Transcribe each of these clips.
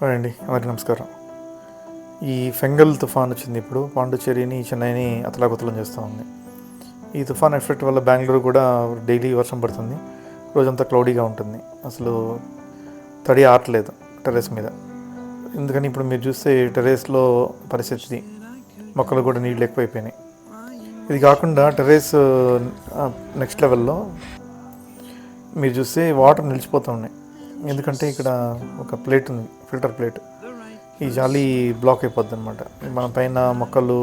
Hi అండి, అందరికీ నమస్కారం. ఈ ఫెంగల్ తుఫాన్ వచ్చింది. ఇప్పుడు పాండిచ్చేరిని, చెన్నైని అతలాకుతలం చేస్తూ ఉంది. ఈ తుఫాన్ ఎఫెక్ట్ వల్ల బెంగళూరు కూడా డైలీ వర్షం పడుతుంది. రోజంతా క్లౌడీగా ఉంటుంది. అసలు తడి ఆరట్లేదు టెర్రస్ మీద. ఎందుకని ఇప్పుడు మీరు చూస్తే టెర్రస్లో పరిస్థితి, మొక్కలు కూడా నీళ్ళు ఎక్కువైపోయినాయి. ఇది కాకుండా టెర్రస్ నెక్స్ట్ లెవెల్లో మీరు చూస్తే వాటర్ నిలిచిపోతూ ఉన్నాయి. ఎందుకంటే ఇక్కడ ఒక ప్లేట్ ఉంది, ఫిల్టర్ ప్లేట్. ఈ జాలి బ్లాక్ అయిపోద్ది అనమాట. మన పైన మొక్కలు,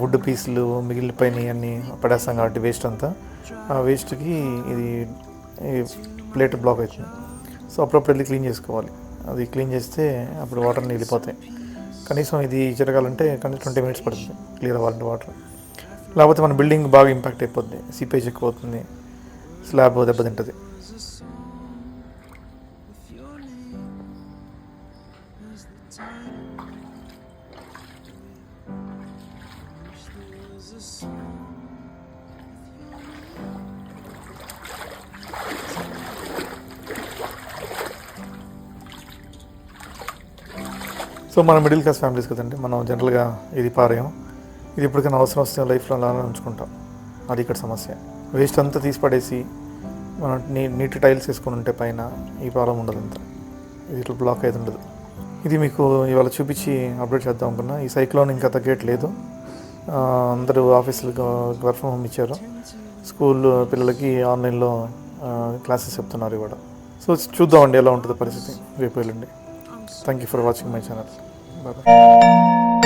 వుడ్ పీసులు మిగిలిపోయినాయి అన్నీ పడేస్తాం కాబట్టి వేస్ట్ అంతా. ఆ వేస్ట్కి ఇది ఈ ప్లేట్ బ్లాక్ అవుతుంది. సో అప్పుడప్పుడు వెళ్ళి క్లీన్ చేసుకోవాలి. అది క్లీన్ చేస్తే అప్పుడు వాటర్ వెళ్ళిపోతాయి. కనీసం ఇది జరగాలంటే కనీసం 20 minutes పడుతుంది క్లియర్ అవ్వాలంటే వాటర్. లేకపోతే మన బిల్డింగ్ బాగా ఇంపాక్ట్ అయిపోద్ది, సీపేజ్ ఎక్కువ అవుతుంది, స్లాబ్ దెబ్బతింటుంది. సో మన మిడిల్ క్లాస్ ఫ్యామిలీస్ కదండి, మనం జనరల్గా ఇది పారేయం. ఇది ఇప్పటికైనా అవసరం వస్తే లైఫ్లో అలానే ఉంచుకుంటాం. అది ఇక్కడ సమస్య. వేస్ట్ అంతా తీసి పడేసి మనం నీటి టైల్స్ వేసుకొని ఉంటే పైన ఈ ప్రాబ్లం ఉండదు. అంతా ఇది ఇట్లా బ్లాక్ అయితే ఉండదు. ఇది మీకు ఇవాళ చూపించి అప్డేట్ చేద్దాం అనుకున్నా. ఈ సైక్లోన్ ఇంకా తగ్గట్లేదు. అందరూ ఆఫీసులకు వర్క్ ఫ్రమ్ హోమ్ ఇచ్చారు. స్కూల్ పిల్లలకి ఆన్లైన్లో క్లాసెస్ చెప్తున్నారు ఇవాళ. సో చూద్దామండి ఎలా ఉంటుంది పరిస్థితి రేపు ఎల్లుండి. Thank you for watching my channel. Bye.